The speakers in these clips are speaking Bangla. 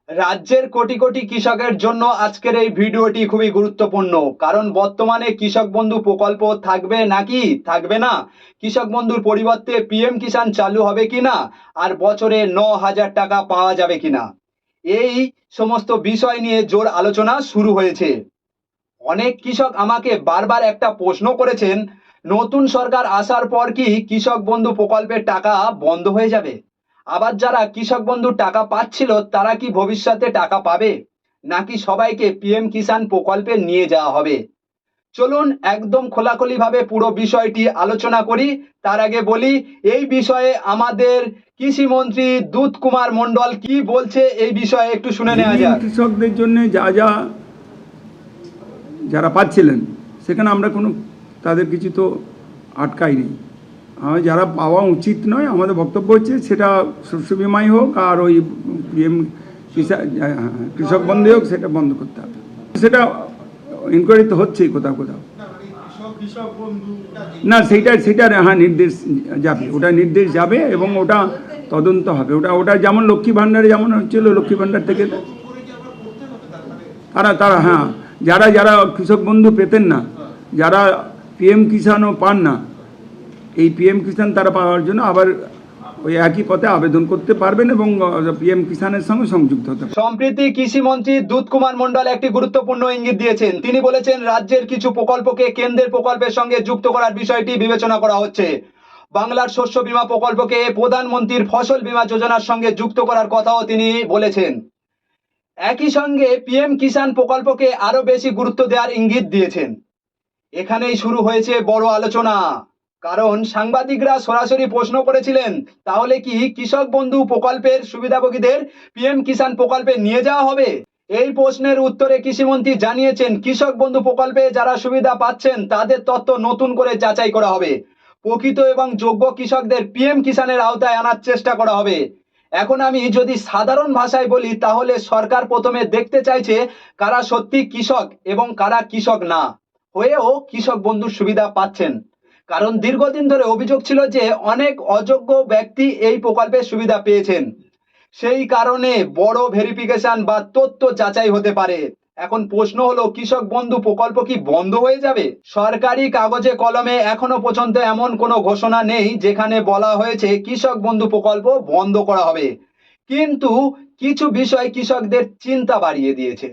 রাজ্যের কোটি কোটি কৃষকের জন্য আজকের এই ভিডিওটি খুবই গুরুত্বপূর্ণ, কারণ বর্তমানে কৃষক বন্ধু প্রকল্প থাকবে নাকি থাকবে না, কৃষক বন্ধুর পরিবর্তে পিএম কিষাণ চালু হবে কিনা, আর বছরে 9,000 টাকা পাওয়া যাবে কিনা, এই সমস্ত বিষয় নিয়ে জোর আলোচনা শুরু হয়েছে। অনেক কৃষক আমাকে বারবার একটা প্রশ্ন করেছেন, নতুন সরকার আসার পর কি কৃষক বন্ধু প্রকল্পের টাকা বন্ধ হয়ে যাবে? আবার যারা কৃষক বন্ধুর টাকা পাচ্ছিল তারা কি ভবিষ্যতে টাকা পাবে, নাকি সবাইকে পিএম কিষাণ প্রকল্পে নিয়ে যাওয়া হবে? চলুন একদম খোলাখুলিভাবে পুরো বিষয়টি আলোচনা করি। তার আগে বলি, এই বিষয়ে আমাদের কৃষি মন্ত্রী দুধ কুমার মণ্ডল কি বলছে এই বিষয়ে একটু শুনে নেওয়া যাক। কৃষকদের জন্য যারা পাচ্ছিলেন সেখানে আমরা কোনো তাদের কিছু তো আটকাইনি। যারা পাওয়া উচিত নয়, আমাদের বক্তব্য হচ্ছে সেটা শস্য বিমাই হোক আর ওই পিএম কৃষক বন্ধু হোক, সেটা বন্ধ করতে হবে। সেটা ইনকোয়ারি তো হচ্ছেই কোথাও কোথাও। না, সেইটার নির্দেশ যাবে, ওটা নির্দেশ যাবে এবং ওটা তদন্ত হবে। ওটা যেমন লক্ষ্মী ভাণ্ডারে যেমন হচ্ছিল, লক্ষ্মী ভাণ্ডার থেকে তারা যারা কৃষক বন্ধু পেতেন না, যারা পিএম কিষাণও পান না, এই পিএম কিষাণ তারা পাওয়ার জন্য আবার ওই একই পথে আবেদন করতে পারবেন এবং পিএম কিষাণের সঙ্গে সংযুক্ত হতে পারবেন। সম্প্রতি কৃষি মন্ত্রী দুধ কুমার মণ্ডল একটি গুরুত্বপূর্ণ ইঙ্গিত দিয়েছেন। তিনি বলেছেন, রাজ্যের কিছু প্রকল্পকে কেন্দ্রের প্রকল্পের সঙ্গে যুক্ত করার বিষয়টি বিবেচনা করা হচ্ছে। বাংলার শস্য বীমা প্রকল্পকে প্রধানমন্ত্রীর ফসল বীমা যোজনার সঙ্গে যুক্ত করার কথাও তিনি বলেছেন। একই সঙ্গে পিএম কিষাণ প্রকল্পকে আরো বেশি গুরুত্ব দেওয়ার ইঙ্গিত দিয়েছেন। এখানেই শুরু হয়েছে বড় আলোচনা, কারণ সাংবাদিকরা সরাসরি প্রশ্ন করেছিলেন, তাহলে কি কৃষক বন্ধু প্রকল্পের সুবিধাভোগীদের পিএম কিষাণ প্রকল্পে নিয়ে যাওয়া হবে? এই প্রশ্নের উত্তরে কৃষিমন্ত্রী জানিয়েছেন, কৃষক বন্ধু প্রকল্পে যারা সুবিধা পাচ্ছেন তাদের তথ্য নতুন করে যাচাই করা হবে। প্রকৃত এবং যোগ্য কৃষকদের পিএম কিষাণের আওতায় আনার চেষ্টা করা হবে। এখন আমি যদি সাধারণ ভাষায় বলি, তাহলে সরকার প্রথমে দেখতে চাইছে কারা সত্যি কৃষক এবং কারা কৃষক না হয়েও কৃষক বন্ধুর সুবিধা পাচ্ছেন। কারণ দীর্ঘদিন ধরে অভিযোগ ছিল যে অনেক অযোগ্য ব্যক্তি এই প্রকল্পের সুবিধা পেয়েছেন। সেই কারণে বড় ভেরিফিকেশন বা তথ্য যাচাই হতে পারে। এখন প্রশ্ন হলো, কৃষক বন্ধু প্রকল্প কি বন্ধ হয়ে যাবে? সরকারি কাগজে কলমে এখনো পর্যন্ত এমন কোনো ঘোষণা নেই যেখানে বলা হয়েছে কৃষক বন্ধু প্রকল্প বন্ধ করা হবে, কিন্তু কিছু বিষয় কৃষকদের চিন্তা বাড়িয়ে দিয়েছে।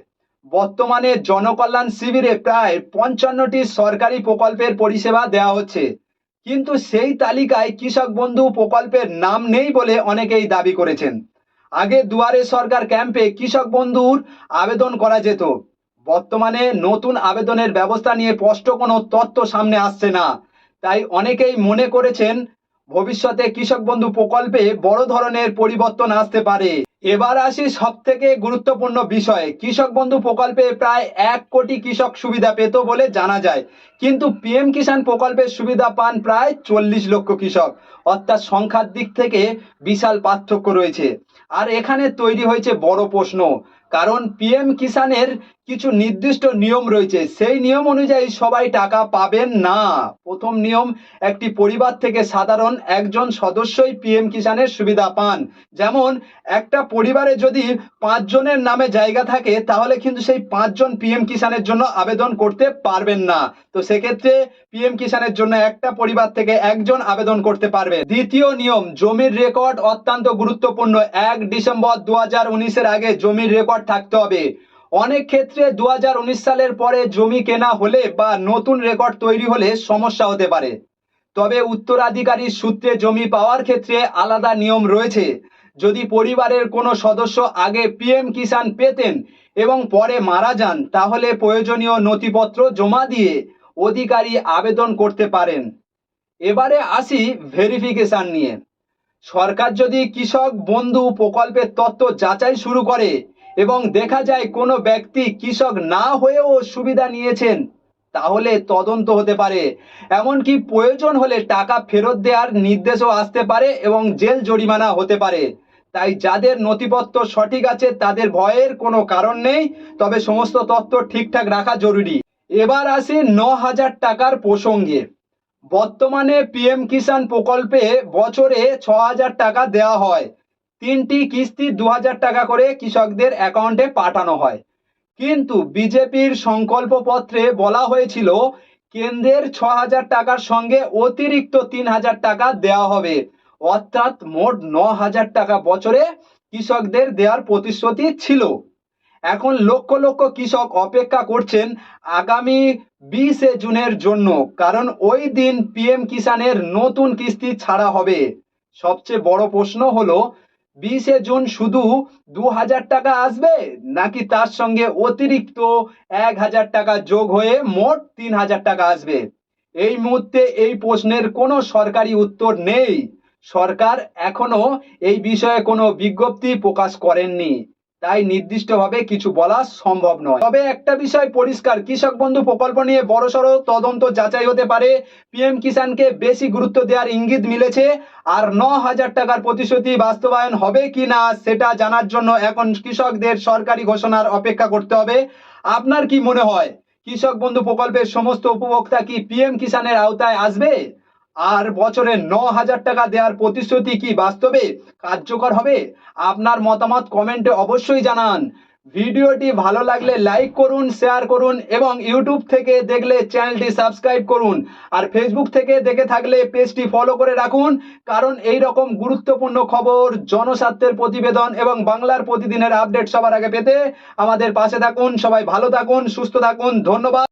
বর্তমানে জনকল্যাণ শিবিরে প্রায় 55টি সরকারি প্রকল্পের পরিষেবা দেওয়া হচ্ছে, কিন্তু সেই তালিকায় কৃষক বন্ধু প্রকল্পের নাম নেই বলে অনেকেই দাবি করেছেন। আগে দুয়ারে সরকার ক্যাম্পে কৃষক বন্ধুর আবেদন করা যেত। বর্তমানে নতুন আবেদনের ব্যবস্থা নিয়ে স্পষ্ট কোনো তথ্য সামনে আসছে না। তাই অনেকেই মনে করেছেন ভবিষ্যতে কৃষক বন্ধু প্রকল্পে বড় ধরনের পরিবর্তন আসতে পারে। এবার আসি সব থেকে গুরুত্বপূর্ণ বিষয়, কৃষক বন্ধু প্রকল্পে প্রায় 1 কোটি কৃষক সুবিধা পেত বলে জানা যায়, কিন্তু পিএম কিষাণ প্রকল্পের সুবিধা পান প্রায় 40 লক্ষ কৃষক, অর্থাৎ সংখ্যার দিক থেকে বিশাল পার্থক্য রয়েছে। আর এখানে তৈরি হয়েছে বড় প্রশ্ন, কারণ পিএম কিষাণের কিছু নির্দিষ্ট নিয়ম রয়েছে, সেই নিয়ম অনুযায়ী সবাই টাকা পাবেন না। প্রথম নিয়ম, একটি পরিবার থেকে সাধারণ একজন সদস্যই পিএম কিষাণের সুবিধা পান। যেমন একটা পরিবারে যদি 5 জনের নামে জায়গা থাকে, তাহলে কিন্তু সেই 5 জন পিএম কিষাণের জন্য আবেদন করতে পারবেন না। তো সেক্ষেত্রে পিএম কিষাণের জন্য একটা পরিবার থেকে একজন আবেদন করতে পারবে। দ্বিতীয় নিয়ম, জমির রেকর্ড অত্যন্ত গুরুত্বপূর্ণ। 1 ডিসেম্বর 2019-এর আগে জমির রেকর্ড থাকতে হবে। অনেক ক্ষেত্রে 2019 সালের পরে জমি কেনা হলে বা নতুন রেকর্ড তৈরি হলে সমস্যা হতে পারে। তবে উত্তরাধিকারী সূত্রে জমি পাওয়ার ক্ষেত্রে আলাদা নিয়ম রয়েছে। যদি পরিবারের কোনো সদস্য আগে পিএম কিষাণ পেতেন এবং পরে মারা যান, তাহলে প্রয়োজনীয় নথিপত্র জমা দিয়ে অধিকারী আবেদন করতে পারেন। এবারে আসি ভেরিফিকেশন নিয়ে। সরকার যদি কৃষক বন্ধু প্রকল্পের তথ্য যাচাই শুরু করে এবং দেখা যায় কোনো ব্যক্তি কৃষক না হয়েও সুবিধা নিয়েছেন, তাহলে তদন্ত হতে পারে। এমনকি প্রয়োজন হলে টাকা ফেরত দেওয়ার নির্দেশও আসতে পারে এবং জেল জরিমানা হতে পারে। তাই যাদের নথিপত্র সঠিক আছে তাদের ভয়ের কোনো কারণ নেই, তবে সমস্ত তথ্য ঠিকঠাক রাখা জরুরি। এবার আসি 9,000 টাকার প্রসঙ্গে। বর্তমানে পিএম কিষাণ প্রকল্পে বছরে 6,000 টাকা দেওয়া হয়, 3টি কিস্তি 2000 টাকা করে কৃষকদের অ্যাকাউন্টে পাঠানো হয়। কিন্তু বিজেপির সংকল্প পত্রে বলা হয়েছিল কেন্দ্রের 6000 টাকার সঙ্গে অতিরিক্ত 3000 টাকা দেওয়া হবে, অর্থাৎ মোট 9000 টাকা বছরে কৃষকদের দেওয়ার প্রতিশ্রুতি ছিল। এখন লক্ষ লক্ষ কৃষক অপেক্ষা করছেন আগামী 20শে জুনের জন্য, কারণ ওই দিন পিএম কিষানের নতুন কিস্তি ছাড়া হবে। সবচেয়ে বড় প্রশ্ন হলো 20শে জুন শুধু 2000 টাকা আসবে, নাকি তার সঙ্গে অতিরিক্ত 1000 টাকা যোগ হয়ে মোট 3000 টাকা আসবে? এই মুহূর্তে এই প্রশ্নের কোনো সরকারি উত্তর নেই। সরকার এখনো এই বিষয়ে কোনো বিজ্ঞপ্তি প্রকাশ করেননি, তাই নির্দিষ্টভাবে কিছু বলা সম্ভব নয়। তবে একটা বিষয় পরিষ্কার, কৃষক বন্ধু প্রকল্প নিয়ে বড়সড় তদন্ত যাচাই হতে পারে। পিএম কিষানকে বেশি গুরুত্ব দেওয়ার ইঙ্গিত মিলেছে, আর 9000 টাকার প্রতিশ্রুতি বাস্তবায়ন হবে কিনা সেটা জানার জন্য এখন কৃষকদের সরকারি ঘোষণার অপেক্ষা করতে হবে। আপনার কি মনে হয়, কৃষক বন্ধু প্রকল্পের সমস্ত উপভোক্তা কি পিএম কিষানের আওতায় আসবে? আর বছরে 9000 টাকা দেওয়ার প্রতিশ্রুতি কি বাস্তবে কার্যকর হবে? আপনার মতামত কমেন্টে অবশ্যই জানান। ভিডিওটি ভালো লাগলে লাইক করুন, শেয়ার করুন এবং ইউটিউব থেকে দেখলে চ্যানেলটি সাবস্ক্রাইব করুন। আর ফেসবুক থেকে দেখে থাকলে পেজটি ফলো করে রাখুন, কারণ এই রকম গুরুত্বপূর্ণ খবর, জনস্বার্থের প্রতিবেদন এবং বাংলার প্রতিদিনের আপডেট সবার আগে পেতে আমাদের পাশে থাকুন। সবাই ভালো থাকুন, সুস্থ থাকুন। ধন্যবাদ।